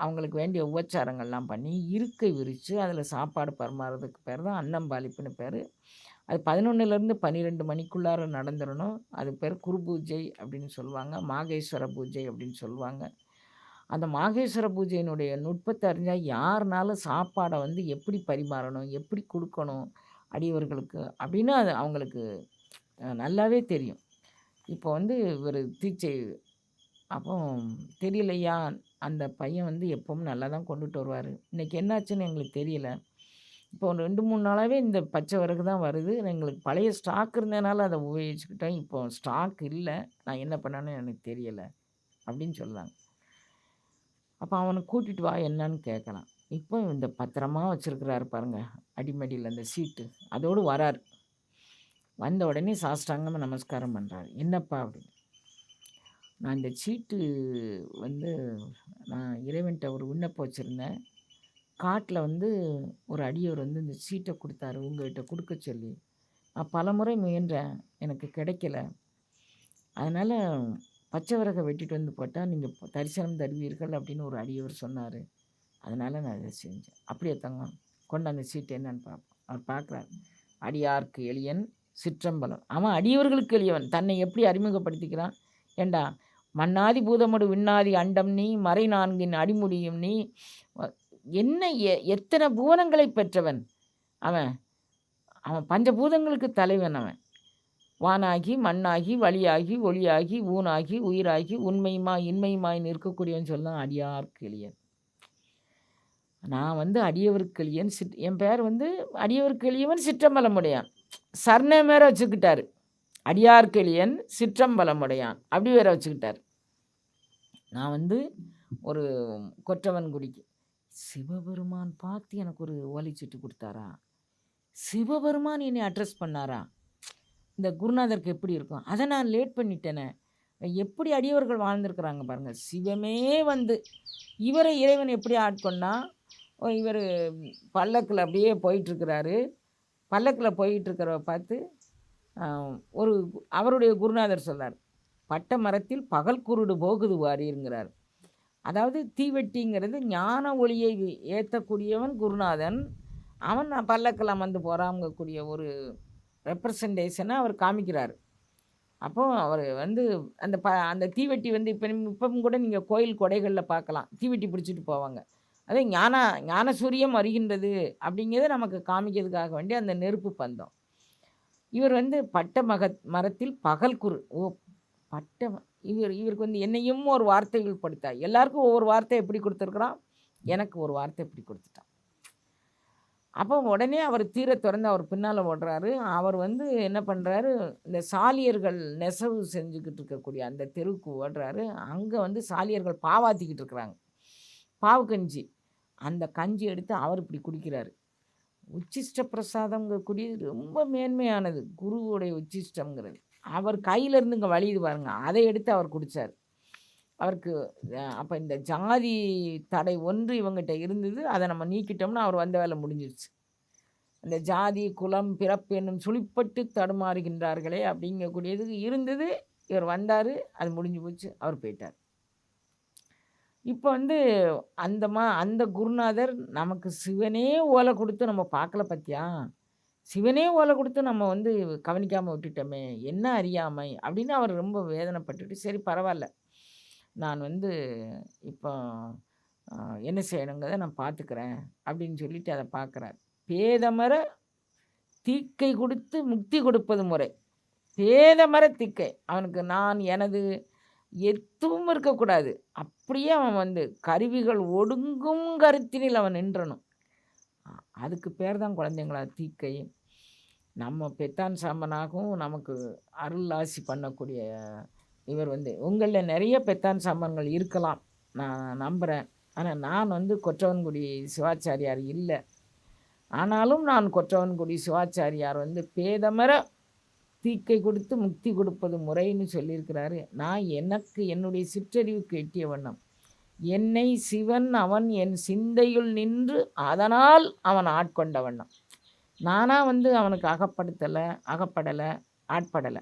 [SPEAKER 1] அவங்களுக்கு வேண்டிய உபச்சாரங்கள்லாம் பண்ணி இருக்கை விரித்து அதில் சாப்பாடு பரிமாறதுக்கு பேர் தான் அன்னம் பாலிப்புன்னு பேர். அது 11லேருந்து 12 மணிக்குள்ளார நடந்துடணும். அது பேர் குரு பூஜை அப்படின்னு சொல்லுவாங்க, மாகேஸ்வர பூஜை அப்படின்னு சொல்லுவாங்க. அந்த மாகேஸ்வர பூஜையினுடைய நுட்பத்தை அறிஞ்சால் யாருனாலும் சாப்பாடை வந்து எப்படி பரிமாறணும், எப்படி கொடுக்கணும் அடியவர்களுக்கு அப்படின்னு அது அவங்களுக்கு நல்லாவே தெரியும். இப்போ வந்து ஒரு தீட்சை, அப்போ தெரியலையா, அந்த பையன் வந்து எப்பவும் நல்லா தான் கொண்டுட்டு வருவார். இன்றைக்கி என்னாச்சுன்னு எங்களுக்கு தெரியல. இப்போ 2-3 நாளாகவே இந்த பச்சை விறகு தான் வருது. எங்களுக்கு பழைய ஸ்டாக் இருந்ததுனால அதை உபயோகிச்சுக்கிட்டோம். இப்போ ஸ்டாக் இல்லை, நான் என்ன பண்ணேன்னு எனக்கு தெரியலை அப்படின்னு சொல்லலாங்க. அப்போ அவனை கூட்டிகிட்டு வா என்னன்னு கேட்கலாம். இப்போ இந்த பத்திரமா வச்சுருக்கிறாரு பாருங்கள் அடிமடியில் அந்த சீட்டு, அதோடு வரார். வந்த உடனே சாஷ்டாங்கமாக நமஸ்காரம் பண்ணுறாரு. என்னப்பா அப்படின்னு. நான் இந்த சீட்டு வந்து நான் இறைவன்கிட்ட ஒரு விண்ணப்பம் வச்சுருந்தேன். காட்டில் வந்து ஒரு அடியவர் வந்து இந்த சீட்டை கொடுத்தாரு உங்கள்கிட்ட கொடுக்க சொல்லி. நான் பல முறை முயன்றேன், எனக்கு கிடைக்கல. அதனால் பச்சை விறகை வெட்டிட்டு வந்து போட்டால் நீங்கள் தரிசனம் தருவீர்கள் அப்படின்னு ஒரு அடியவர் சொன்னார். அதனால் நான் இதை செஞ்சேன். அப்படியே தங்கம் கொண்டு அந்த சீட்டு என்னன்னு பார்ப்போம். அவர் பார்க்குறாரு, அடியார்க்கு எளியன் சிற்றம்பலம். அவன் அடியவர்களுக்கு எளியவன். தன்னை எப்படி அறிமுகப்படுத்திக்கிறான்? ஏண்டா, மண்ணாதி பூதமடு விண்ணாதி அண்டம் நீ, மறை 4 அடிமுடியும் நீ, என்ன எத்தனை பூவனங்களை பெற்றவன் அவன். அவன் பஞ்சபூதங்களுக்கு தலைவன். அவன் வானாகி மண்ணாகி வழியாகி ஒளியாகி ஊனாகி உயிராகி உண்மையுமாய் இன்மையுமாய் நிற்கக்கூடியவன் சொல்லலாம் அடியார்க்கு எளியன். நான் வந்து அடியவருக்கு எளியன், என் பேர் வந்து அடியவருக்கு எளியவன் சிற்றம்பலமுடையான். சர்ணம் வேற வச்சுக்கிட்டாரு, அடியார்க்கு எளியன் சிற்றம்பலமுடையான் அப்படி வேற வச்சுக்கிட்டார். நான் வந்து ஒரு கொற்றவன்குடிக்கு சிவபெருமான் பார்த்து எனக்கு ஒரு ஓலைச்சீட்டு கொடுத்தாரா, சிவபெருமான் என்னை அட்ரஸ் பண்ணாரா? இந்த குருநாதருக்கு எப்படி இருக்கும்? அத நான் லேட் பண்ணிட்டேனே! எப்படி அடியவர்கள் வாழ்ந்திருக்கிறாங்க பாருங்க. சிவமே வந்து இவரை இறைவன் எப்படி ஆட்கொண்டா? இவரு பல்லக்குல அப்படியே போயிட்டுருக்கிறாரு. பல்லக்குல போயிட்டுருக்கிறவ பார்த்து அ ஒரு அவருடைய குருநாதர் சொல்றார். "பட்ட மரத்தில் பகல் குருடு போகுது வாரீர்ங்கிறார்." அதாவது தீவெட்டிங்கிறது ஞான ஒளியை ஏத்தக்கூடியவன் குருநாதன். அவன் பல்லக்குல அமர்ந்து போறாங்கக்கூடிய ஒரு ரெப்ரசன்டேஷன அவர் காமிக்கிறாரு. அப்போ அவரு வந்து அந்த தீவெட்டி வந்து இப்பவும் கூட நீங்க கோயில் கொடைகள்ல பார்க்கலாம். தீவெட்டி பிடிச்சிட்டு போவாங்க. அதே ஞான சூரியம் வருகின்றது அப்படிங்கிறத நமக்கு காமிக்கிறதுக்காக வேண்டி அந்த நெருப்பு பந்தம். இவர் வந்து மரத்தில் பகல் குரு. ஓ! பட்ட ம இவருக்கு வந்து என்னையும் ஒரு வார்த்தைகள் படுத்தார். எல்லாருக்கும் ஒவ்வொரு வார்த்தை எப்படி குடுத்துருக்கிறான்? எனக்கு ஒரு வார்த்தை இப்படி குடுத்துட்டான். அப்போ உடனே அவர் தீர தொறந்து அவர் பின்னால ஓடுறாரு. அவர் வந்து என்ன பண்றாரு, இந்த சாலியர்கள் நெசவு செஞ்சுக்கிட்டு இருக்கக்கூடிய அந்த தெருவுக்கு ஓடுறாரு. அங்க வந்து சாலியர்கள் பாவாத்திக்கிட்டு இருக்கிறாங்க. பாவு கஞ்சி. அந்த கஞ்சி எடுத்து அவர் இப்படி குடிக்கிறாரு. உச்சிஷ்ட பிரசாதம்ங்கக்கூடியது ரொம்ப மேன்மையானது. குருவுடைய உச்சிஷ்டம்ங்கிறது. அவர் கையிலேருந்து இங்கே வழியுது பாருங்க. அதை எடுத்து அவர் குடித்தார். அவருக்கு அப்போ இந்த ஜாதி தடை ஒன்று இவங்ககிட்ட இருந்தது. அதை நம்ம நீக்கிட்டோம்னா அவர் வந்த வேலை முடிஞ்சிருச்சு. அந்த ஜாதி, குலம், பிறப்பு என்னும் சுழிப்பட்டு தடுமாறுகின்றார்களே அப்படிங்கக்கூடியது இருந்தது. இவர் வந்தார், அது முடிஞ்சு போச்சு. அவர் போயிட்டார். இப்போ வந்து அந்த குருநாதர் நமக்கு சிவனே ஓலை கொடுத்து நம்ம பார்க்கல பார்த்தியா? சிவனே ஓலை கொடுத்து நம்ம வந்து கவனிக்காம விட்டுட்டோமே! என்ன அறியாமை! அப்படின்னு அவர் ரொம்ப வேதனைப்பட்டுட்டு, சரி பரவால்ல. நான் வந்து இப்போ என்ன செய்யணுங்கிறத நான் பார்த்துக்கிறேன் அப்படின்னு சொல்லிட்டு அத பார்க்குறார். பேதமர தீக்கை கொடுத்து முக்தி கொடுப்பது முறை. பேதமர தீக்கை. அவனுக்கு நான், எனது எதுவும் இருக்கக்கூடாது. அப்படியே அவன் வந்து கருவிகள் ஒடுங்கும் கருத்தினில் அவன் நின்றணும். அதுக்கு பேர் தான் குழந்தைங்களா தீக்கை. நம்ம பெத்தான் சாம்பனாகவும் நமக்கு அருள் ஆசி பண்ணக்கூடிய இவர் வந்து உங்களில் நிறைய பெத்தான் சாம்பன்கள் இருக்கலாம், நான் நம்புகிறேன். ஆனால் நான் வந்து கொற்றவன்குடி சிவாச்சாரியார் இல்லை. ஆனாலும் நான் கொற்றவன்குடி சிவாச்சாரியார் வந்து பேதமர தீக்கை கொடுத்து முக்தி கொடுப்பது முறைன்னு சொல்லியிருக்கிறாரு. நான் எனக்கு என்னுடைய சிற்றறிவுக்கு எட்டிய வண்ணம் என்னை சிவன் அவன் என் சிந்தையுள் நின்று அதனால் அவன் ஆட்கொண்ட வண்ணம். நானாக வந்து அவனுக்கு அகப்படலை, ஆட்படலை.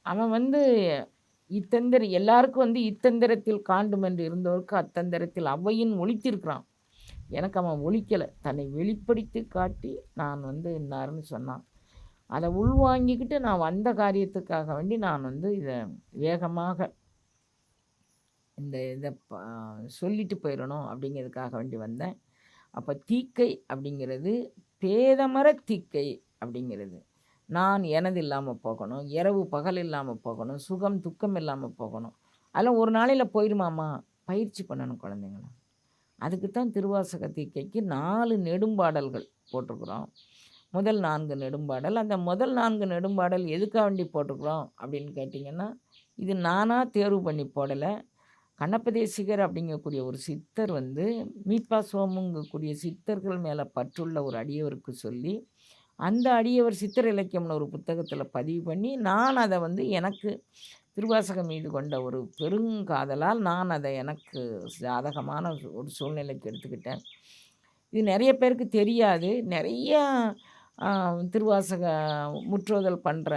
[SPEAKER 1] அவன் வந்து எல்லாருக்கும் வந்து இத்தந்திரத்தில் காண்டும் என்று இருந்தவருக்கு அத்தந்திரத்தில் அவ்வையின் ஒழித்திருக்கிறான். எனக்கு அவன் ஒழிக்கலை, தன்னை வெளிப்படுத்தி காட்டி நான் வந்து இன்னாருன்னு சொன்னான். அதை உள்வாங்கிக்கிட்டு நான் வந்த காரியத்துக்காக வேண்டி நான் வந்து இதை வேகமாக இதை சொல்லிட்டு போயிடணும் அப்படிங்கிறதுக்காக வேண்டி வந்தேன். அப்போ தீக்கை அப்படிங்கிறது பேதமர தீக்கை அப்படிங்கிறது. நான் எனது இல்லாமல் போகணும், இரவு பகல் இல்லாமல் போகணும், சுகம் துக்கம் இல்லாமல் போகணும். அதெல்லாம் ஒரு நாளையில் போயிடுமாம்மா? பயிற்சி பண்ணணும் குழந்தைங்கள. அதுக்கு தான் திருவாசக தீக்கைக்கு 4 நெடும்பாடல்கள் போட்டிருக்குறோம். முதல் 4 நெடும்பாடல். அந்த முதல் 4 நெடும்பாடல் எதுக்காக வேண்டி போட்டிருக்குறோம் அப்படின்னு கேட்டிங்கன்னா, இது நானாக தேர்வு பண்ணி போடலை. கண்ணப்பதேசிகர் அப்படிங்கக்கூடிய ஒரு சித்தர் வந்து மீட்பா சோமுங்கக்கூடிய சித்தர்கள் மேலே பற்றுள்ள ஒரு அடியவருக்கு சொல்லி, அந்த அடியவர் சித்தர் இலக்கியம்னு ஒரு புத்தகத்தில் பதிவு பண்ணி, நான் அதை வந்து எனக்கு திருவாசகம் மீது கொண்ட ஒரு பெருங்காதலால் நான் அதை எனக்கு சாதகமான ஒரு சூழ்நிலைக்கு எடுத்துக்கிட்டேன். இது நிறைய பேருக்கு தெரியாது. நிறைய திருவாசக முற்றோதல் பண்ணுற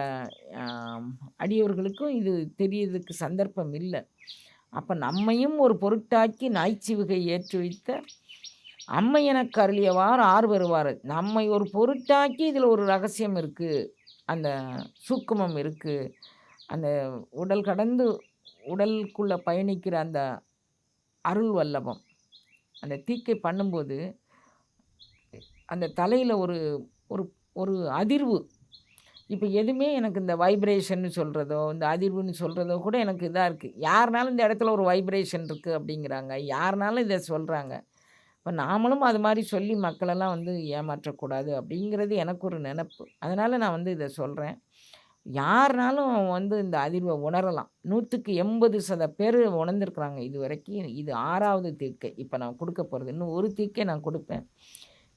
[SPEAKER 1] அடியவர்களுக்கும் இது தெரியறதுக்கு சந்தர்ப்பம் இல்லை. அப்போ நம்மையும் ஒரு பொருட்டாக்கி நாய்ச்சிவிகை ஏற்றி வைத்த அம்மை எனக்கு அருளியவார் ஆர் வருவார். நம்மை ஒரு பொருட்டாக்கி இதில் ஒரு ரகசியம் இருக்குது, அந்த சூக்குமம் இருக்குது. அந்த உடல் கடந்து உடலுக்குள்ளே பயணிக்கிற அந்த அருள் வல்லபம் அந்த தீக்கை பண்ணும்போது அந்த தலையில் ஒரு ஒரு ஒரு அதிர்வு. இப்போ எதுவுமே எனக்கு இந்த வைப்ரேஷன்னு சொல்கிறதோ, இந்த அதிர்வுன்னு சொல்கிறதோ கூட எனக்கு இதாக இருக்குது. யாருனாலும் இந்த இடத்துல ஒரு வைப்ரேஷன் இருக்குது அப்படிங்கிறாங்க, யாருனாலும் இதை சொல்கிறாங்க. இப்போ நாமளும் அது மாதிரி சொல்லி மக்களெல்லாம் வந்து ஏமாற்றக்கூடாது அப்படிங்கிறது எனக்கு ஒரு நினப்பு. அதனால் நான் வந்து இதை சொல்கிறேன். யாருனாலும் வந்து இந்த அதிர்வை உணரலாம். 100க்கு 80% பேர் உணர்ந்துருக்குறாங்க இது வரைக்கும். இது 6வது தீக்கை இப்போ நான் கொடுக்க போகிறது. இன்னும் ஒரு தீக்கை நான் கொடுப்பேன்.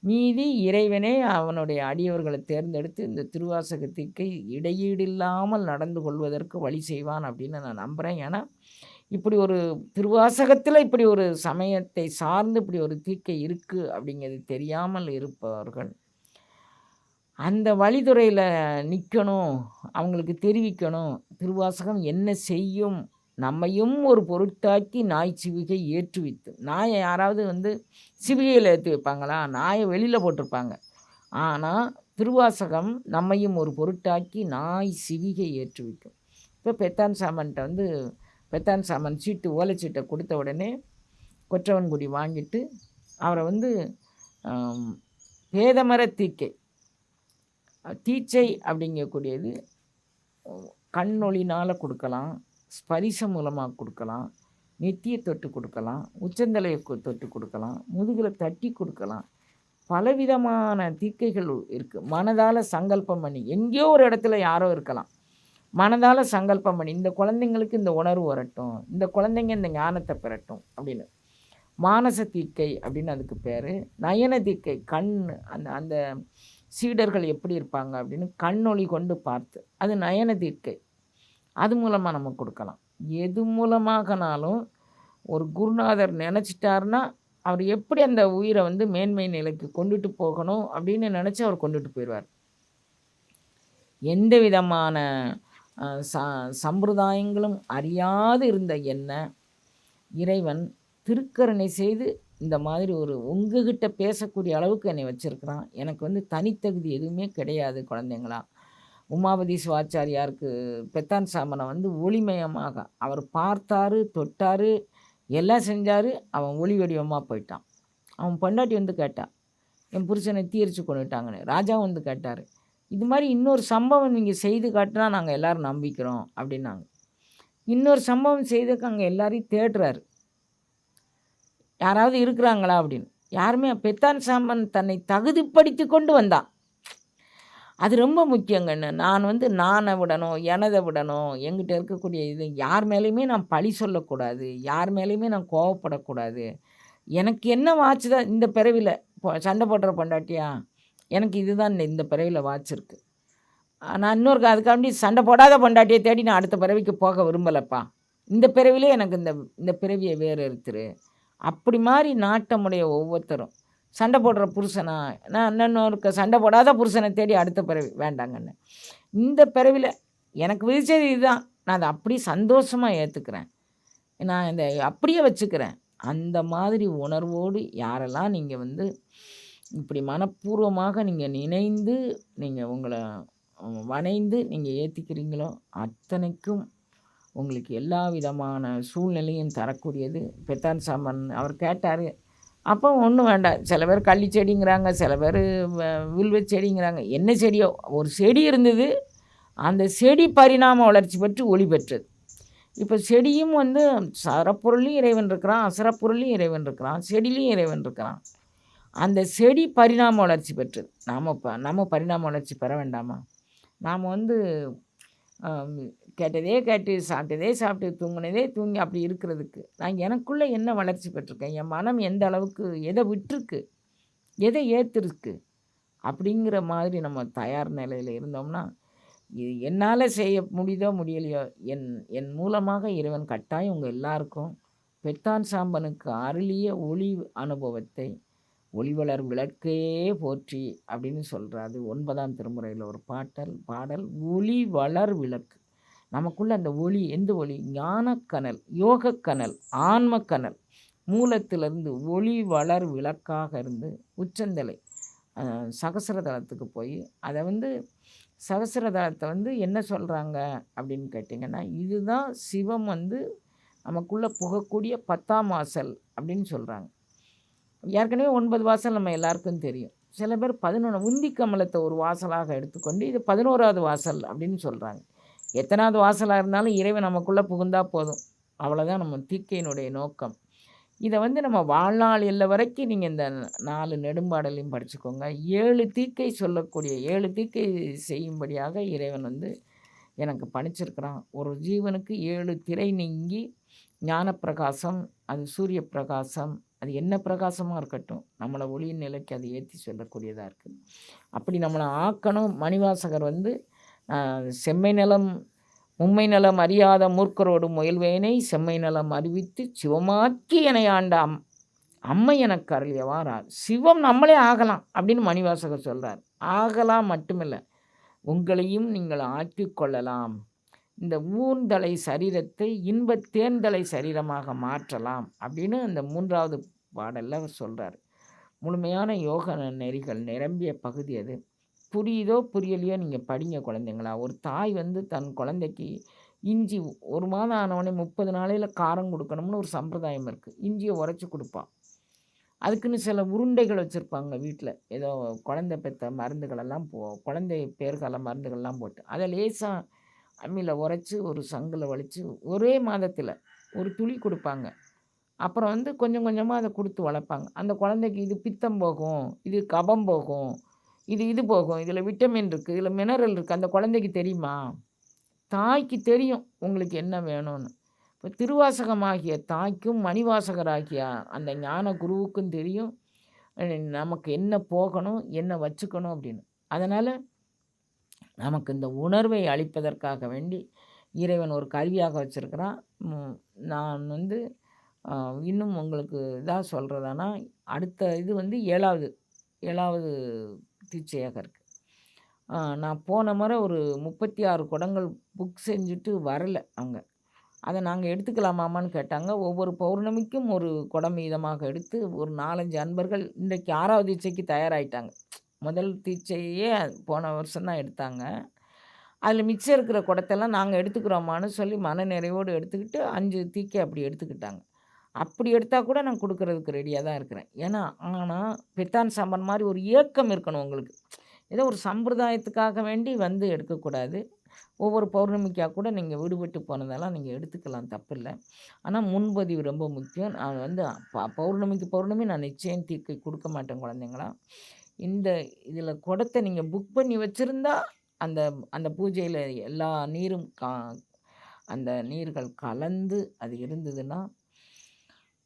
[SPEAKER 1] மீதி இறைவனே அவனுடைய அடியவர்களை தேர்ந்தெடுத்து இந்த திருவாசகத்திற்கு இடையீடு இல்லாமல் நடந்து கொள்வதற்கு வழி செய்வான் அப்படின்னு நான் நம்புகிறேன். ஏன்னா இப்படி ஒரு திருவாசகத்தில் இப்படி ஒரு சமயத்தை சார்ந்து இப்படி ஒரு தீக்கை இருக்குது அப்படிங்கிறது தெரியாமல் இருப்பவர்கள் அந்த வழித்துறையில் நிற்கணும், அவங்களுக்கு தெரிவிக்கணும். திருவாசகம் என்ன செய்யும், நம்மையும் ஒரு பொருட்டாக்கி நாய் சிவிகை ஏற்றுவித்து. நாயை யாராவது சிவிகையில் ஏற்றி வைப்பாங்களா? நாயை வெளியில் போட்டிருப்பாங்க. ஆனால் திருவாசகம் நம்மையும் ஒரு பொருட்டாக்கி நாய் சிவிகை ஏற்றுவிக்கும். இப்போ பெத்தான் சாமன்ட்ட பெத்தான் சாமன் சீட்டு ஓலைச்சீட்டை கொடுத்த உடனே கொற்றவன்குடி வாங்கிட்டு அவரை பேதமர தீக்கை தீச்சை அப்படிங்கக்கூடியது கண்ணொளினால் கொடுக்கலாம், ஸ்பரிசம் மூலமாக கொடுக்கலாம், நெத்தியை தொட்டு கொடுக்கலாம், உச்சந்தலையை தொட்டு கொடுக்கலாம், முதுகில் தட்டி கொடுக்கலாம். பலவிதமான தீக்கைகள் இருக்குது. மனதால் சங்கல்பம் பண்ணி எங்கேயோ ஒரு இடத்துல யாரோ இருக்கலாம், மனதால் சங்கல்பம் பண்ணி இந்த குழந்தைங்களுக்கு இந்த உணர்வு வரட்டும், இந்த குழந்தைங்க இந்த ஞானத்தை பெறட்டும் அப்படின்னு. மானச தீக்கை அப்படின்னு அதுக்கு பேர். நயன தீக்கை கண் அந்த அந்த சீடர்கள் எப்படி இருப்பாங்க அப்படின்னு கண்ணொளி கொண்டு பார்த்து, அது நயன தீக்கை. அது மூலமாக நம்ம கொடுக்கலாம். எது மூலமாகனாலும் ஒரு குருநாதர் நினச்சிட்டாருன்னா அவர் எப்படி அந்த உயிரை மேன்மை நிலைக்கு கொண்டுட்டு போகணும் அப்படின்னு நினச்சி அவர் கொண்டுட்டு போயிடுவார். எந்த விதமான சம்பிரதாயங்களும் அறியாது இருந்த என்ன இறைவன் திருக்கருணை செய்து இந்த மாதிரி ஒரு உங்ககிட்ட பேசக்கூடிய அளவுக்கு என்னை வச்சுருக்கிறான். எனக்கு தனித்தகுதி எதுவுமே கிடையாது குழந்தைங்களா. உமாபதி சிவாச்சாரியாருக்கு பெத்தான் சாமனை ஒளிமயமாக அவர் பார்த்தாரு, தொட்டார், எல்லாம் செஞ்சார். அவன் ஒளி வடிவமாக போயிட்டான். அவன் பொண்டாட்டி கேட்டான், என் புருஷனை தீர்ச்சி கொண்டுட்டாங்கன்னு. ராஜா கேட்டார், இது மாதிரி இன்னொரு சம்பவம் நீங்கள் செய்து காட்டினா நாங்கள் எல்லோரும் நம்பிக்கிறோம் அப்படின்னாங்க. இன்னொரு சம்பவம் செய்ததுக்கு அங்கே எல்லாரையும் தேடுறாரு, யாராவது இருக்கிறாங்களா அப்படின்னு. யாருமே. பெத்தான் சாமன் தன்னை தகுதிப்படுத்தி கொண்டு வந்தான். அது ரொம்ப முக்கியங்கண்ணு. நான் நானை விடணும், எனதை விடணும், எங்கிட்ட இருக்கக்கூடிய இது யார் மேலேயுமே நான் பழி சொல்லக்கூடாது, யார் மேலேயுமே நான் கோவப்படக்கூடாது. எனக்கு என்ன வாட்ச் தான் இந்த பிறவியில் சண்டை போடுற பொண்டாட்டியா, எனக்கு இதுதான் இந்த பிறவியில் வாட்சிருக்கு. நான் அதுக்காண்டி சண்டை போடாத பொண்டாட்டியை தேடி நான் அடுத்த பிறவிக்கு போக விரும்பலைப்பா. இந்த பிறவிலே எனக்கு இந்த பிறவியை வேறு எடுத்துரு. அப்படி மாதிரி நாட்டமுடைய ஒவ்வொருத்தரும் சண்டை போடுற புருஷனா, நான் இன்னொரு சண்டை போடாத புருஷனை தேடி அடுத்த பிறவி வேண்டாங்கன்னு. இந்த பிறவியில் எனக்கு விதிச்சது இதுதான், நான் அதை அப்படியே சந்தோஷமாக ஏற்றுக்கிறேன், நான் இந்த அப்படியே வச்சுக்கிறேன். அந்த மாதிரி உணர்வோடு யாரெல்லாம் நீங்கள் இப்படி மனப்பூர்வமாக நீங்கள் நினைந்து நீங்கள் உங்களை வணைந்து நீங்கள் ஏற்றிக்கிறீங்களோ அத்தனைக்கும் உங்களுக்கு எல்லா விதமான சூழ்நிலையும் தரக்கூடியது பெத்தான் சாமன். அவர் கேட்டார், அப்போ ஒன்றும் வேண்டாம். சில பேர் கள்ளி செடிங்கிறாங்க, சில பேர் வில்வ செடிங்கிறாங்க. என்ன செடியோ ஒரு செடி இருந்தது, அந்த செடி பரிணாம வளர்ச்சி பெற்று ஒளி பெற்றது. இப்போ செடியும் சரப்பொருளையும் இறைவன் இருக்கிறான், அசரப்பொருளையும் இறைவன் இருக்கிறான், செடியிலையும் இறைவன் இருக்கிறான். அந்த செடி பரிணாம வளர்ச்சி பெற்றது. நம்ம பரிணாம வளர்ச்சி பெற வேண்டாமா? நாம் கேட்டதே கேட்டு, சாப்பிட்டதே சாப்பிட்டு, தூங்கினதே தூங்கி அப்படி இருக்கிறதுக்கு நான் எனக்குள்ளே என்ன வளர்ச்சி பெற்றிருக்கேன், என் மனம் எந்த அளவுக்கு எதை விட்டுருக்கு, எதை ஏற்றுருக்கு அப்படிங்கிற மாதிரி நம்ம தயார் நிலையில் இருந்தோம்னா, இது என்னால் செய்ய முடியுதோ முடியலையோ, என் மூலமாக இறைவன் கட்டாயம் உங்கள் எல்லாருக்கும் பெத்தான் சாம்பனுக்கு அருளிய ஒளி அனுபவத்தை ஒளிவளர் விளக்கே போற்றி அப்படின்னு சொல்கிறாரு. 9ஆம் திருமுறையில் ஒரு பாடல் ஒளி வளர் விளக்கு. நமக்குள்ள அந்த ஒளி எந்த ஒளி? ஞானக்கனல், யோகக்கனல், ஆன்மக்கனல் மூலத்திலிருந்து ஒளி வளர் விளக்காக இருந்து உச்சந்தலை சகசிரதளத்துக்கு போய் அதை சகசிரதளத்தை என்ன சொல்கிறாங்க அப்படின்னு கேட்டிங்கன்னா, இதுதான் சிவம் நமக்குள்ளே புகக்கூடிய 10ஆம் வாசல் அப்படின்னு சொல்கிறாங்க. ஏற்கனவே 9 வாசல் நம்ம எல்லாருக்கும் தெரியும். சில பேர் 11 உந்தி கமலத்தை ஒரு வாசலாக எடுத்துக்கொண்டு இது 11ஆவது வாசல் அப்படின்னு சொல்கிறாங்க. எத்தனாவது வாசலாக இருந்தாலும் இறைவன் நமக்குள்ளே புகுந்தால் போதும், அவ்வளோதான் நம்ம தீக்கையினுடைய நோக்கம். இதை நம்ம வாழ்நாள் இல்லை வரைக்கும் நீங்கள் இந்த 4 நெடும்பாடலையும் படிச்சுக்கோங்க. 7 தீக்கை சொல்லக்கூடிய 7 தீக்கை செய்யும்படியாக இறைவன் எனக்கு பணிச்சிருக்கிறான். ஒரு ஜீவனுக்கு 7 திரை நீங்கி ஞானப்பிரகாசம், அது சூரிய பிரகாசம், அது என்ன பிரகாசமாக இருக்கட்டும், நம்மளை ஒளியின் நிலைக்கு அது ஏற்றி சொல்லக்கூடியதாக இருக்குது. அப்படி நம்மளை ஆக்கணும். மணிவாசகர் வந்து செம்மை நலம் மும்மை நலம் அறியாத மூர்க்கரோடு முயல்வேனை செம்மை நலம் அறிவித்து சிவமாக்கி என ஆண்ட அம்மை எனக்கு அருளியவாரா. சிவம் நம்மளே ஆகலாம் அப்படின்னு மணிவாசகர் சொல்கிறார். ஆகலாம் மட்டுமில்லை, உங்களையும் நீங்கள் ஆக்கிக்கொள்ளலாம். இந்த ஊர்ந்தலை சரீரத்தை இன்பத் தேர்ந்தலை சரீரமாக மாற்றலாம் அப்படின்னு அந்த 3வது பாடலில் சொல்கிறார். முழுமையான யோக நெறிகள் நிரம்பிய பகுதி அது. புரியுதோ புரியலையோ நீங்கள் படிங்க குழந்தைங்களா. ஒரு தாய் வந்து தன் குழந்தைக்கு இஞ்சி 1 மாதம் ஆனவொடனே 30 நாளையில் காரம் கொடுக்கணும்னு ஒரு சம்பிரதாயம் இருக்குது. இஞ்சியை உரைச்சி கொடுப்பான். அதுக்குன்னு சில உருண்டைகள் வச்சுருப்பாங்க வீட்டில், ஏதோ குழந்தை பெற்ற மருந்துகளெல்லாம் குழந்தை பேர்கால மருந்துகள்லாம் போட்டு அதை லேசாக அம்மியில் உரைச்சி ஒரு சங்கில் வலித்து ஒரே மாதத்தில் ஒரு துளி கொடுப்பாங்க. அப்புறம் வந்து கொஞ்சம் கொஞ்சமாக அதை கொடுத்து வளர்ப்பாங்க. அந்த குழந்தைக்கு இது பித்தம் போகும், இது கபம் போகும், இது போகும், இதில் விட்டமின் இருக்குது, இதில் மினரல் இருக்குது. அந்த குழந்தைக்கு தெரியுமா? தாய்க்கு தெரியும் உங்களுக்கு என்ன வேணும்னு. இப்போ திருவாசகமாகிய தாய்க்கும் மணிவாசகராகிய அந்த ஞான குருவுக்கும் தெரியும் நமக்கு என்ன போகணும், என்ன வச்சுக்கணும் அப்படின்னு. அதனால் நமக்கு இந்த உணர்வை அளிப்பதற்காக வேண்டி இறைவன் ஒரு கருவியாக வச்சுருக்கிறான். நான் வந்து இன்னும் உங்களுக்கு இதாக சொல்கிறதானா, அடுத்த இது வந்து 7வது தீட்சையாக இருக்குது. நான் போன முறை ஒரு 36 குடங்கள் புக் செஞ்சுட்டு வரலை அவங்க. அதை நாங்கள் எடுத்துக்கலாமான்னு கேட்டாங்க. ஒவ்வொரு பௌர்ணமிக்கும் ஒரு குடம் மீதமாக எடுத்து ஒரு 4-5 அன்பர்கள் இன்றைக்கு 6வது தீட்சைக்கு தயாராகிட்டாங்க. முதல் தீட்சையே போன வருஷம் தான் எடுத்தாங்க. அதில் மிச்சம் இருக்கிற குடத்தெல்லாம் நாங்கள் எடுத்துக்கிறோமான்னு சொல்லி மன நிறைவோடு எடுத்துக்கிட்டு 5 தீக்கை அப்படி எடுத்துக்கிட்டாங்க. அப்படி எடுத்தால் கூட நான் கொடுக்குறதுக்கு ரெடியாக தான் இருக்கிறேன். ஏன்னா ஆனால் பெத்தான் சாம்பான் மாதிரி ஒரு ஏக்கம் இருக்கணும் உங்களுக்கு. ஏதோ ஒரு சம்பிரதாயத்துக்காக வேண்டி வந்து எடுக்கக்கூடாது. ஒவ்வொரு பௌர்ணமிக்காக கூட நீங்கள் விடுபட்டு போனதெல்லாம் நீங்கள் எடுத்துக்கலாம், தப்பில்லை. ஆனால் முன்பதிவு ரொம்ப முக்கியம். நான் வந்து பௌர்ணமிக்கு நான் நிச்சயம் தீக்கை கொடுக்க மாட்டேன் குழந்தைங்களா. இந்த இதில் குடத்தை நீங்கள் புக் பண்ணி வச்சுருந்தா அந்த அந்த பூஜையில் எல்லா நீரும் அந்த நீர்கள் கலந்து அது இருந்ததுன்னா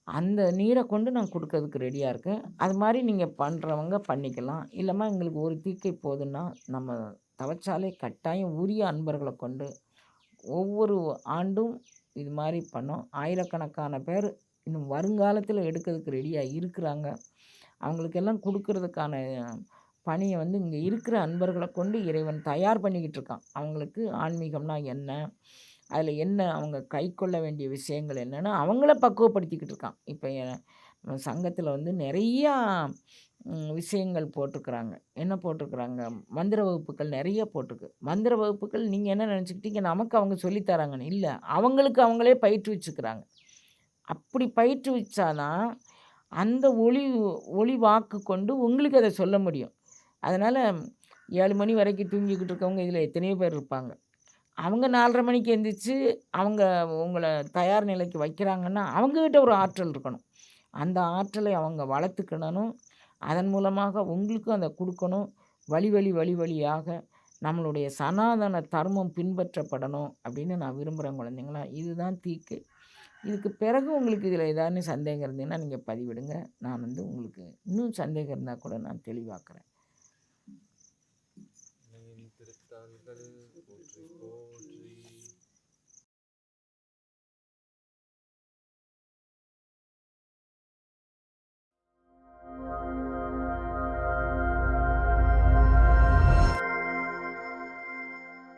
[SPEAKER 1] அந்த நீரை கொண்டு நான் கொடுக்கறதுக்கு ரெடியாக இருக்கேன். அது மாதிரி நீங்கள் பண்ணுறவங்க பண்ணிக்கலாம். இல்லைம்மா எங்களுக்கு ஒரு தீக்கை போதுன்னா நம்ம தவச்சாலே கட்டாயம் உரிய அன்பர்களை கொண்டு ஒவ்வொரு ஆண்டும் இது மாதிரி பண்ணோம். ஆயிரக்கணக்கான பேர் இன்னும் வருங்காலத்தில் எடுக்கிறதுக்கு ரெடியாக இருக்கிறாங்க. அவங்களுக்கெல்லாம் கொடுக்கறதுக்கான பணியை வந்து இங்கே இருக்கிற அன்பர்களை கொண்டு இறைவன் தயார் பண்ணிக்கிட்டு இருக்கான். அவங்களுக்கு ஆன்மீகம்னா என்ன, அதில் என்ன அவங்க கை கொள்ள வேண்டிய விஷயங்கள் என்னென்னு அவங்கள பக்குவப்படுத்திக்கிட்டு இருக்கான். இப்போ சங்கத்தில் வந்து நிறையா விஷயங்கள் போட்டிருக்குறாங்க. என்ன போட்டிருக்குறாங்க, மந்திர வகுப்புகள் நிறைய போட்டிருக்கு. மந்திர வகுப்புகள் நீங்கள் என்ன நினச்சிக்கிட்டீங்க நமக்கு அவங்க சொல்லித்தராங்கன்னு இல்லை, அவங்களுக்கு அவங்களே பயிற்றுவிச்சுக்கிறாங்க. அப்படி பயிற்றுவிச்சாதான் அந்த ஒளி வாக்கு கொண்டு உங்களுக்கு அதை சொல்ல முடியும். அதனால் 7 மணி வரைக்கும் தூங்கிக்கிட்டு இருக்கவங்க இதில் எத்தனையோ பேர் இருப்பாங்க. அவங்க 4:30 மணிக்கு எந்திரிச்சு அவங்க உங்களை தயார் நிலைக்கு வைக்கிறாங்கன்னா அவங்கக்கிட்ட ஒரு ஆற்றல் இருக்கணும். அந்த ஆற்றலை அவங்க வளர்த்துக்கணும். அதன் மூலமாக உங்களுக்கும் அதை கொடுக்கணும். வழி வழியாக நம்மளுடைய சனாதன தர்மம் பின்பற்றப்படணும் அப்படின்னு நான் விரும்புகிறேன் குழந்தைங்களா. இதுதான் தீக்கை. இதுக்கு பிறகு உங்களுக்கு இதில் ஏதாவது சந்தேகம் இருந்ததுன்னா நீங்கள் பதிவிடுங்க. நான் வந்து உங்களுக்கு இன்னும் சந்தேகம் இருந்தால் கூட நான் தெளிவாக்குறேன்.